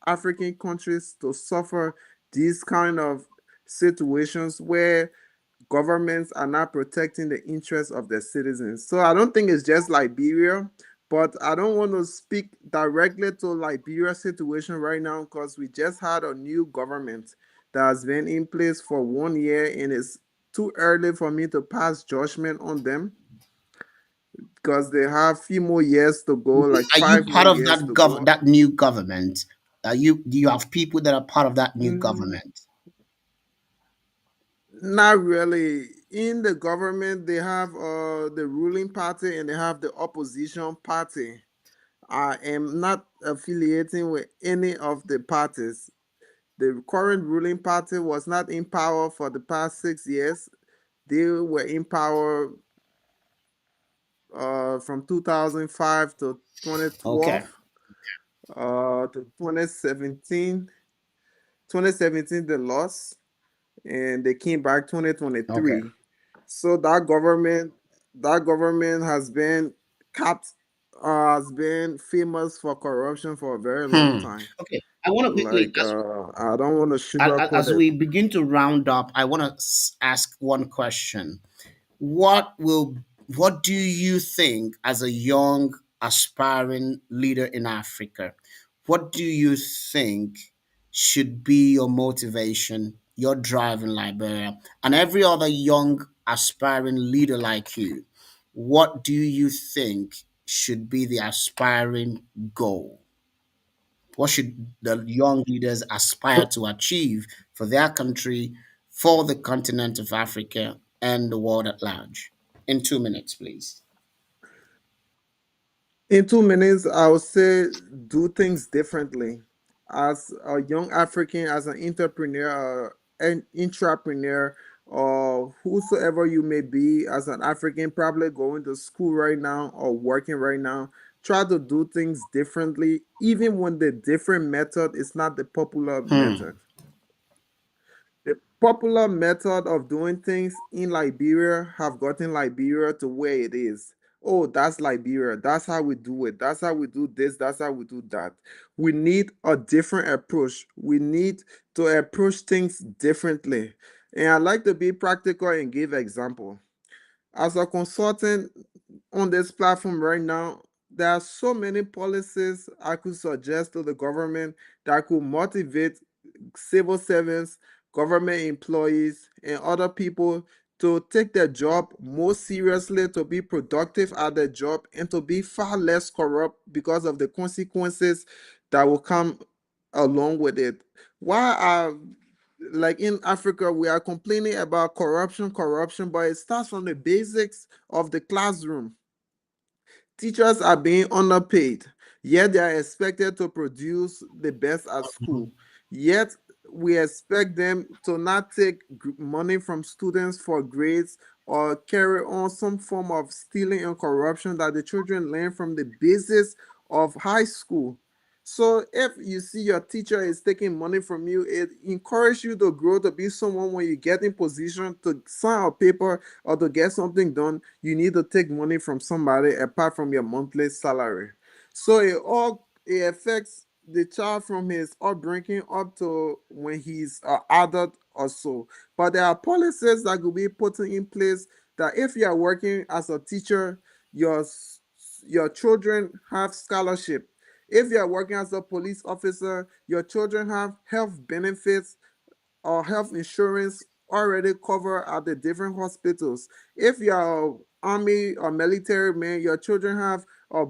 African countries to suffer these kind of situations where governments are not protecting the interests of their citizens. So I don't think it's just Liberia, but I don't want to speak directly to Liberia's situation right now because we just had a new government that has been in place for 1 year, and it's too early for me to pass judgment on them because they have few more years to go, like Are you five part more of years to that go. that new government? Do you have people that are part of that new Mm, government? Not really. In the government, they have the ruling party and they have the opposition party. I am not affiliating with any of the parties. The current ruling party was not in power for the past 6 years. They were in power from 2005 to Okay. 2012 to 2017. 2017, they lost and they came back Okay. 2023. So that government has been famous for corruption for a very long Hmm. time. Okay. I want to quickly, Like I don't want to sugarcoat as it. we begin to round up, I want to ask one question. What will what do you think as a young aspiring leader in Africa? What do you think should be your motivation, your drive in Liberia, and every other young aspiring leader like you? What do you think should be the aspiring goal? What should the young leaders aspire to achieve for their country, for the continent of Africa, and the world at large? In 2 minutes, please. In 2 minutes, I would say do things differently. As a young African, as an entrepreneur, an intrapreneur, or whosoever you may be, as an African, probably going to school right now or working right now, try to do things differently, even when the different method is not the popular Hmm. method. The popular method of doing things in Liberia have gotten Liberia to where it is. Oh, that's Liberia. That's how we do it. That's how we do this. That's how we do that. We need a different approach. We need to approach things differently. And I like to be practical and give example. As a consultant on this platform right now, there are so many policies I could suggest to the government that could motivate civil servants, government employees, and other people to take their job more seriously, to be productive at their job, and to be far less corrupt because of the consequences that will come along with it. Why are like in Africa, we are complaining about corruption, but it starts from the basics of the classroom. Teachers are being underpaid, yet they are expected to produce the best at school. Yet we expect them to not take money from students for grades or carry on some form of stealing and corruption that the children learn from the basis of high school. So if you see your teacher is taking money from you, it encourages you to grow to be someone when you get in position to sign a paper or to get something done, you need to take money from somebody apart from your monthly salary. So it affects the child from his upbringing up to when he's an adult or so. But there are policies that could be put in place that if you are working as a teacher, your your children have scholarship. If you are working as a police officer, your children have health benefits or health insurance already covered at the different hospitals. If you're army or military man, your children have a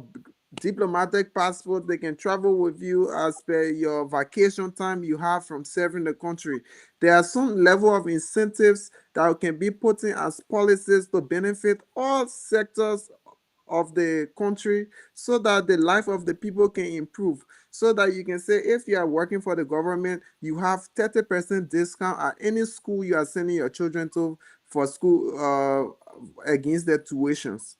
diplomatic passport. They can travel with you as per your vacation time you have from serving the country. There are some level of incentives that can be put in as policies to benefit all sectors of the country so that the life of the people can improve, so that you can say if you are working for the government you have 30% discount at any school you are sending your children to for school against their tuitions,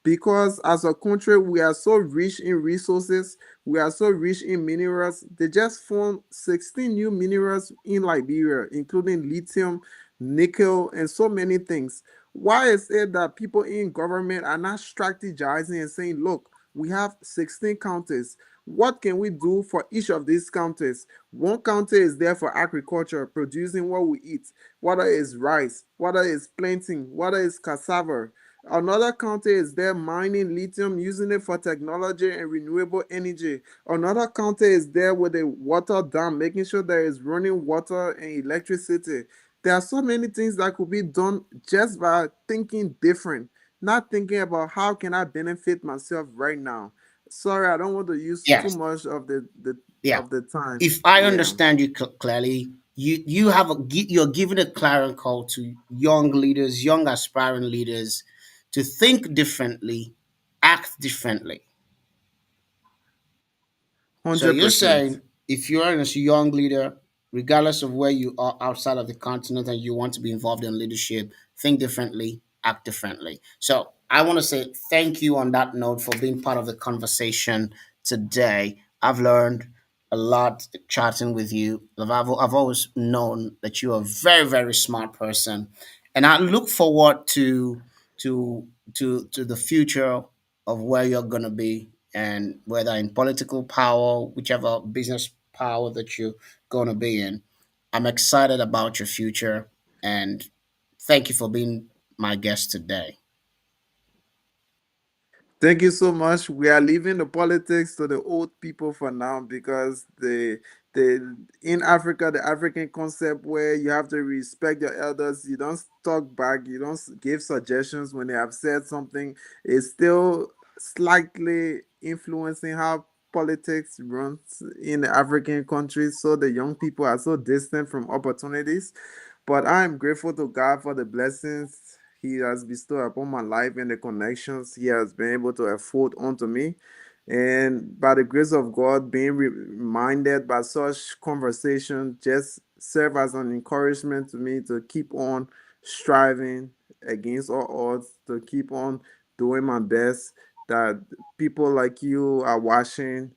because as a country we are so rich in resources, we are so rich in minerals. They just found 16 new minerals in Liberia, including lithium, nickel, and so many things. Why is it that people in government are not strategizing and saying, look, we have 16 counties. What can we do for each of these counties? One county is there for agriculture, producing what we eat, whether it's rice, whether it's planting, whether it's cassava. Another country is there mining lithium, using it for technology and renewable energy. Another country is there with a water dam, making sure there is running water and electricity. There are so many things that could be done just by thinking different, not thinking about how can I benefit myself right now. Sorry, I don't want to use too Yes. much of Yeah. the time. If I Yeah. understand you clearly, you're giving a clarion call to young leaders, young aspiring leaders, to think differently, act differently. So you're 100%. saying if you're a young leader, regardless of where you are outside of the continent and you want to be involved in leadership, think differently, act differently. So I want to say thank you on that note for being part of the conversation today. I've learned a lot chatting with you. I've always known that you're a very, very smart person. And I look forward to to the future of where you're gonna be and whether in political power, whichever business power that you're gonna be in. I'm excited about your future and thank you for being my guest today. Thank you so much. We are leaving the politics to the old people for now because the in Africa, the African concept where you have to respect your elders, you don't talk back, you don't give suggestions when they have said something, is still slightly influencing how politics runs in the African countries. So the young people are so distant from opportunities. But I am grateful to God for the blessings He has bestowed upon my life and the connections He has been able to afford unto me. And by the grace of God, being reminded by such conversation just serve as an encouragement to me to keep on striving against all odds, to keep on doing my best. That people like you are watching,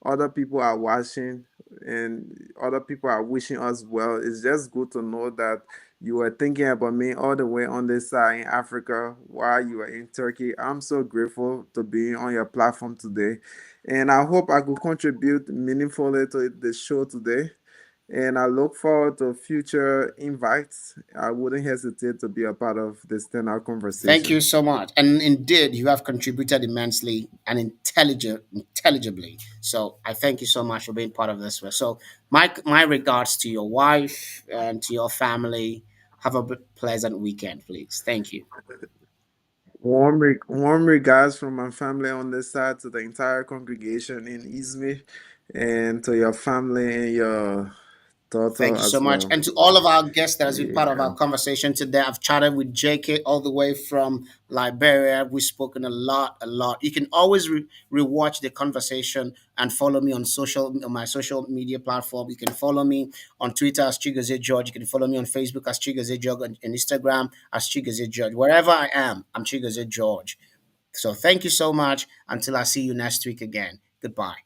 other people are watching, and other people are wishing us well. It's just good to know that you were thinking about me all the way on this side in Africa while you were in Turkey. I'm so grateful to be on your platform today. And I hope I could contribute meaningfully to the show today. And I look forward to future invites. I wouldn't hesitate to be a part of this 10-hour Thank you conversation. so much. And indeed, you have contributed immensely and intelligibly. So I thank you so much for being part of this. So my regards to your wife and to your family. Have a pleasant weekend, please. Thank you. Warm regards from my family on this side to the entire congregation in Izmir and to your family and your daughter Thank you so as much. well. And to all of our guests that has been part of Yeah. our conversation today, I've chatted with JK all the way from Liberia. We've spoken a lot, a lot. You can always rewatch the conversation and follow me on my social media platform. You can follow me on Twitter as Chigozie George. You can follow me on Facebook as Chigozie George and Instagram as Chigozie George. Wherever I am, I'm Chigozie George. So thank you so much. Until I see you next week again. Goodbye.